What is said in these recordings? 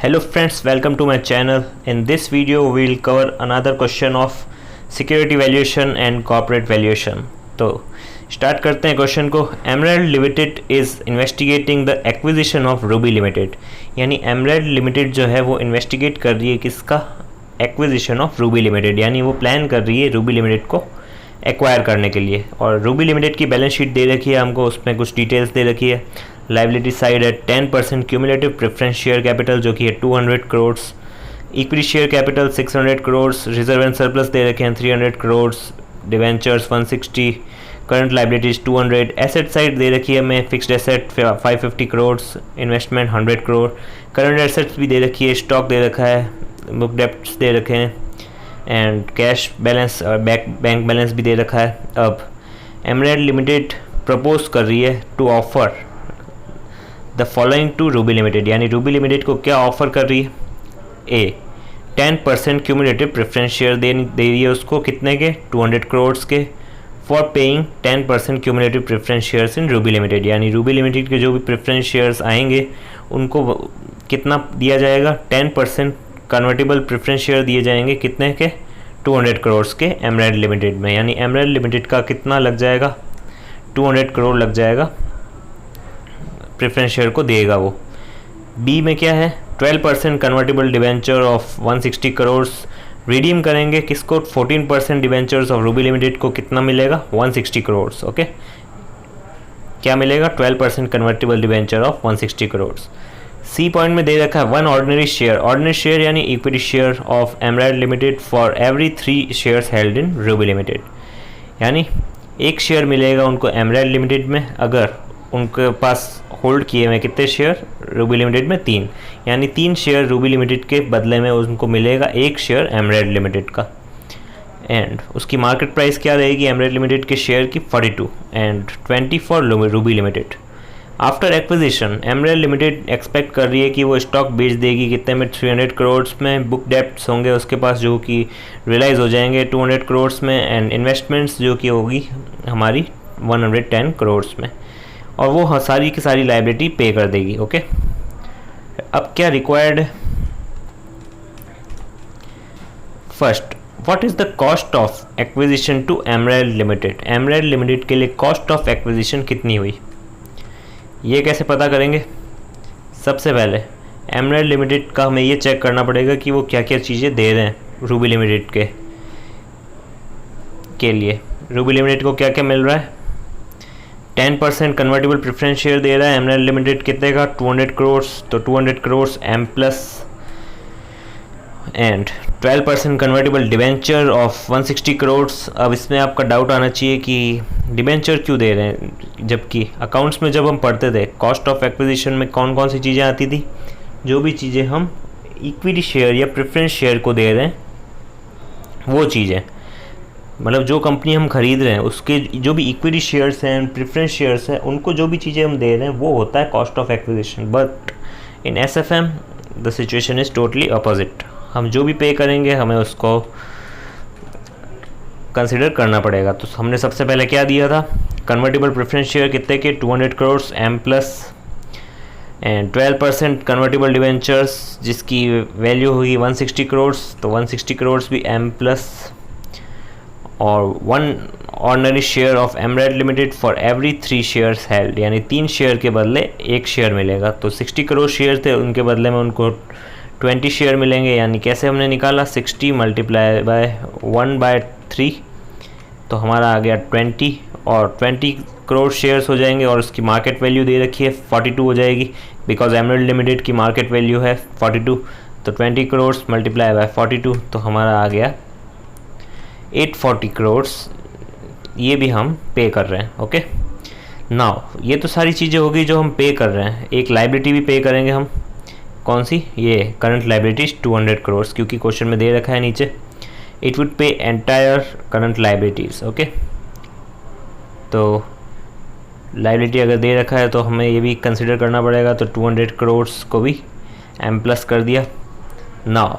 Hello friends, welcome to my channel. In this video we will cover another question of security valuation and corporate valuation. तो start करते हैं question को. Emerald limited is investigating the acquisition of Ruby Limited. यानी emerald limited जो है वो investigate कर रही है किसका? Acquisition of Ruby Limited. यानी वो प्लान कर रही है रूबी लिमिटेड को एक्वायर करने के लिए. और रूबी लिमिटेड की बैलेंस शीट दे रखी है हमको, उसमें कुछ डिटेल्स दे रखी है. लाइबिलिटी साइड है 10% क्यूमुलेटिव प्रेफरेंस शेयर कैपिटल जो कि है 200 crore, equity share capital 600 crore, reserve and surplus दे रखे हैं 300 crore, debentures 160, current liabilities 200, asset side दे रखी है हमें fixed asset 550 crore, investment 100 crore, current assets भी दे रखी है, स्टॉक दे रखा है, बुक डेप्ट्स दे रखे हैं एंड कैश बैलेंस और बैंक बैलेंस भी दे रखा है. अब एमरेल्ड लिमिटेड प्रपोज कर रही है to offer the following to Ruby Limited. यानी रूबी लिमिटेड को क्या ऑफर कर रही है? ए 10% क्यूमुलेटिव प्रेफरेंस शेयर दे रही है उसको, कितने के? 200 करोड़ के, for paying 10% cumulative preference shares in Ruby Limited. यानी रूबी लिमिटेड के जो भी प्रेफरेंस शेयर्स आएंगे उनको कितना दिया जाएगा? 10% कन्वर्टेबल प्रेफरेंस शेयर दिए जाएंगे, कितने के? 200 करोड़ के एमरेल्ड लिमिटेड में. यानी एमरेल्ड लिमिटेड का कितना लग जाएगा? 200 करोड़ लग जाएगा, प्रेफरेंस शेयर को देगा वो. बी में क्या है? 12% convertible debenture of 160 crore redeem करेंगे किसको? 14% डिवेंचर्स ऑफ रूबी लिमिटेड को. कितना मिलेगा? 160 करोड़. ओके, क्या मिलेगा? 12% convertible debenture of 160 crore. C point में दे रखा है 1 ऑर्डिनरी शेयर. ऑर्डिनरी शेयर यानी equity share of Emerald Limited for every 3 shares held in Ruby Limited. यानी एक शेयर मिलेगा उनको एमरेल्ड लिमिटेड में अगर उनके पास होल्ड किए हुए कितने शेयर रूबी लिमिटेड में? 3. यानी 3 शेयर रूबी लिमिटेड के बदले में उनको मिलेगा एक शेयर एमरेल्ड लिमिटेड का. एंड उसकी मार्केट प्राइस क्या रहेगी एमरेल्ड लिमिटेड के शेयर की? 42 and 20 for Ruby limited. After acquisition emerald limited expect कर रही है कि वो स्टॉक बेच देगी कितने में? 300 करोड़ में. बुक डेप्ट्स होंगे उसके पास जो कि रियलाइज़ हो जाएंगे 200 करोड़ में. एंड इन्वेस्टमेंट्स जो कि होगी हमारी 110 करोड़ में. और वो सारी की सारी लाइबिलिटी पे कर देगी. ओके, अब क्या रिक्वायर्ड है? First, what is the cost of acquisition to Emerald Limited. Emerald Limited के लिए कॉस्ट ऑफ एक्विजिशन कितनी हुई, ये कैसे पता करेंगे? सबसे पहले एमरेल्ड लिमिटेड का हमें ये चेक करना पड़ेगा कि वो क्या क्या चीज़ें दे रहे हैं रूबी लिमिटेड के लिए. रूबी लिमिटेड को क्या क्या मिल रहा है? 10% कन्वर्टेबल प्रेफरेंस शेयर दे रहा है एमरेल्ड लिमिटेड, कितने का? 200 करोड़. तो 200 crore M plus and 12% convertible debenture of 160 crore. अब इसमें आपका डाउट आना चाहिए कि डिवेंचर क्यों दे रहे हैं, जबकि अकाउंट्स में जब हम पढ़ते थे कॉस्ट ऑफ एक्विजिशन में कौन कौन सी चीज़ें आती थी? जो भी चीज़ें हम इक्विटी शेयर या प्रेफरेंस शेयर को दे रहे हैं वो चीज़ें, मतलब जो कंपनी हम खरीद रहे हैं उसके जो भी इक्विटी शेयर्स हैं, प्रेफरेंस शेयर्स हैं, उनको जो भी चीज़ें हम दे रहे हैं वो होता है cost of acquisition. But in SFM the situation is totally opposite. हम जो भी पे करेंगे हमें उसको कंसिडर करना पड़ेगा. तो हमने सबसे पहले क्या दिया था? कन्वर्टेबल प्रेफरेंस शेयर कितने के? 200 crore M plus and 12% convertible debentures जिसकी वैल्यू होगी 160 करोड़. तो 160 करोड़ भी एम प्लस और 1 ordinary share of Emerald Limited for every 3 shares held. यानी 3 शेयर के बदले एक शेयर मिलेगा. तो 60 करोड़ शेयर थे, उनके बदले में उनको 20 शेयर मिलेंगे. यानी कैसे हमने निकाला? 60 मल्टीप्लाई बाय 1/3 तो हमारा आ गया 20 और 20 करोड़ शेयर्स हो जाएंगे. और उसकी मार्केट वैल्यू दे रखी है 42 हो जाएगी, बिकॉज एमरेल्ड लिमिटेड की मार्केट वैल्यू है 42. तो 20 करोड़ मल्टीप्लाई बाय 42 तो हमारा आ गया 840 करोड़. ये भी हम पे कर रहे हैं. ओके, नाउ ये तो सारी चीज़ें होगी जो हम पे कर रहे हैं. एक लाइबिलिटी भी पे करेंगे हम, कौन सी? ये करंट लाइबिलिटीज 200 करोड़, क्योंकि क्वेश्चन में दे रखा है नीचे इट वुड पे एंटायर करंट लाइबिलिटीज़. ओके, तो लाइबिलिटी अगर दे रखा है तो हमें ये भी कंसिडर करना पड़ेगा. तो 200 करोड़ को भी एम प्लस कर दिया. नाउ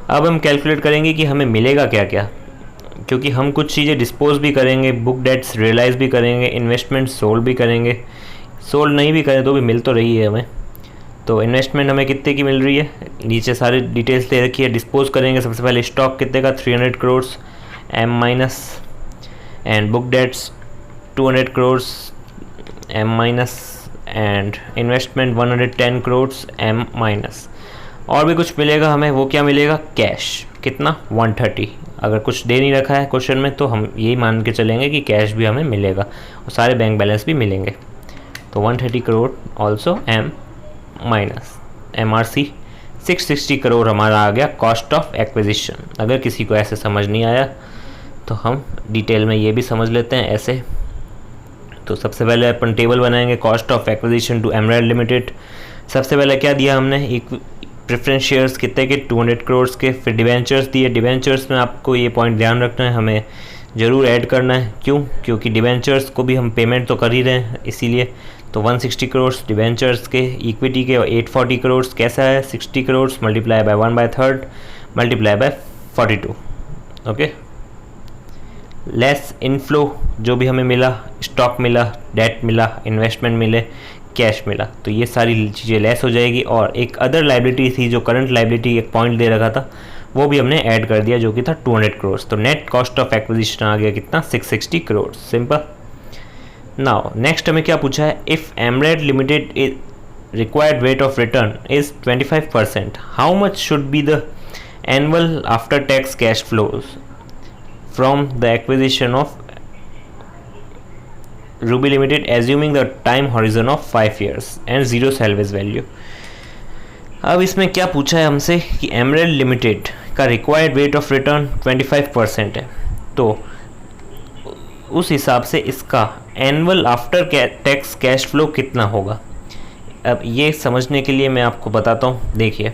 अब हम कैलकुलेट करेंगे कि हमें मिलेगा क्या क्या, क्योंकि हम कुछ चीज़ें डिस्पोज भी करेंगे, बुक डेट्स रियलाइज़ भी करेंगे, इन्वेस्टमेंट सोल्ड भी करेंगे. सोल्ड नहीं भी करें तो भी मिल तो रही है हमें. तो इन्वेस्टमेंट हमें कितने की मिल रही है, नीचे सारी डिटेल्स दे रखी है। डिस्पोज करेंगे सबसे पहले स्टॉक कितने का 300 crore M minus, and book debts 200 crore M minus, and investment 110 crore M minus. और भी कुछ मिलेगा हमें, वो क्या मिलेगा, कैश कितना 130। अगर कुछ दे नहीं रखा है क्वेश्चन में तो हम यही मान के चलेंगे कि कैश भी हमें मिलेगा और सारे बैंक बैलेंस भी मिलेंगे। तो 130 crore also M minus. MRC 660 crore हमारा आ गया कॉस्ट ऑफ एक्विजिशन। अगर किसी को ऐसे समझ नहीं आया तो हम डिटेल में ये भी समझ लेते हैं ऐसे। तो सबसे पहले अपन टेबल बनाएंगे cost of acquisition to Emerald Limited. सबसे पहले क्या दिया हमने, एक प्रेफरेंस शेयर्स कितने के 200 करोड़ के, फिर डिवेंचर्स दिए। डिवेंचर्स में आपको ये पॉइंट ध्यान रखना है, हमें ज़रूर ऐड करना है। क्यों, क्योंकि डिवेंचर्स को भी हम पेमेंट तो कर ही रहे हैं, इसीलिए। तो 160 करोड़ डिवेंचर्स के, इक्विटी के 840 करोड़। कैसा है, 60 crore multiply by 1/3 multiply by 42। Okay, less inflow जो भी हमें मिला, स्टॉक मिला, डेट मिला, इन्वेस्टमेंट मिले, कैश मिला, तो ये सारी चीज़ें लेस हो जाएगी। और एक अदर लाइबिलिटी थी जो करंट लाइबिलिटी एक पॉइंट दे रखा था, वो भी हमने ऐड कर दिया जो कि था 200 करोड़। तो नेट कॉस्ट ऑफ एक्विजिशन आ गया कितना, 660 करोड़। सिंपल। नाउ नेक्स्ट हमें क्या पूछा है, if एमरेड limited is required rate of return is 25%, how much should be the annual after tax cash flows from the acquisition of Ruby Limited assuming the time horizon of 5 years and zero salvage value। अब इसमें क्या पूछा है हमसे कि emerald limited का required rate of return 25% है, तो उस हिसाब से इसका annual after tax cash flow कितना होगा। अब ये समझने के लिए मैं आपको बताता हूँ। देखिए,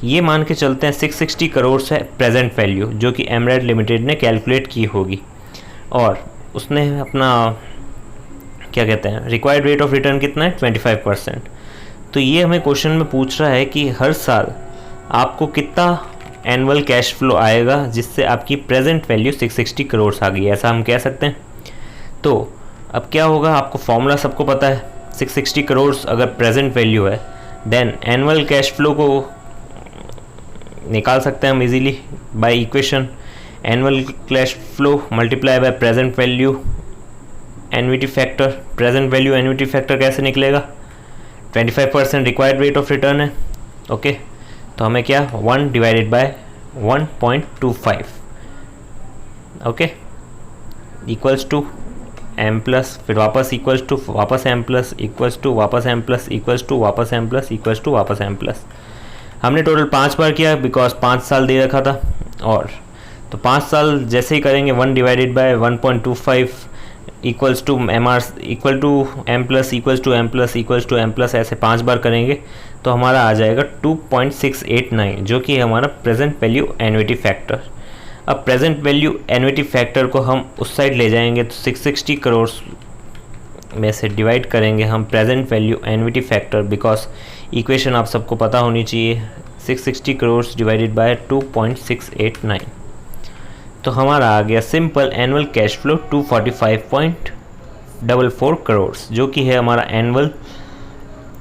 ये मान के चलते हैं 660 करोड़ है प्रेजेंट वैल्यू जो कि एमरेल्ड लिमिटेड ने कैलकुलेट की होगी, और उसने अपना क्या कहते हैं रिक्वायर्ड रेट ऑफ रिटर्न कितना है 25%। तो ये हमें क्वेश्चन में पूछ रहा है कि हर साल आपको कितना एनुअल कैश फ्लो आएगा जिससे आपकी प्रेजेंट वैल्यू 660 करोड़ आ गई, ऐसा हम कह सकते हैं। तो अब क्या होगा, आपको फॉर्मूला सबको पता है, 660 करोड़ अगर प्रेजेंट वैल्यू है देन एनुअल कैश फ्लो को निकाल सकते हैं हम easily by equation annual cash flow multiply by present value annuity factor. Present value annuity factor कैसे निकलेगा, 25% रिक्वायर्ड रेट ऑफ रिटर्न है। ओके, तो हमें क्या 1 divided by 1.25 okay equals to m plus, फिर वापस इक्वल्स टू वापस m प्लस इक्वल्स टू वापस m प्लस इक्वल्स टू वापस m प्लस इक्वल्स टू वापस m प्लस। हमने टोटल 5 बार किया बिकॉज 5 साल दे रखा था, और तो 5 साल जैसे ही करेंगे 1 divided by 1.25 equals to MR equal to M plus equals to M plus equals to M plus, ऐसे 5 बार करेंगे तो हमारा आ जाएगा 2.689 जो कि है हमारा प्रेजेंट वैल्यू एन्युटी फैक्टर। अब प्रेजेंट वैल्यू एन्युटी फैक्टर को हम उस साइड ले जाएंगे तो 660 करोड़ में से डिवाइड करेंगे हम present value annuity factor, because equation आप सबको पता होनी चाहिए। 660 करोड़ डिवाइडेड बाय 2.689, तो हमारा आ गया simple annual cash flow 245.44 crore जो कि है हमारा एनुअल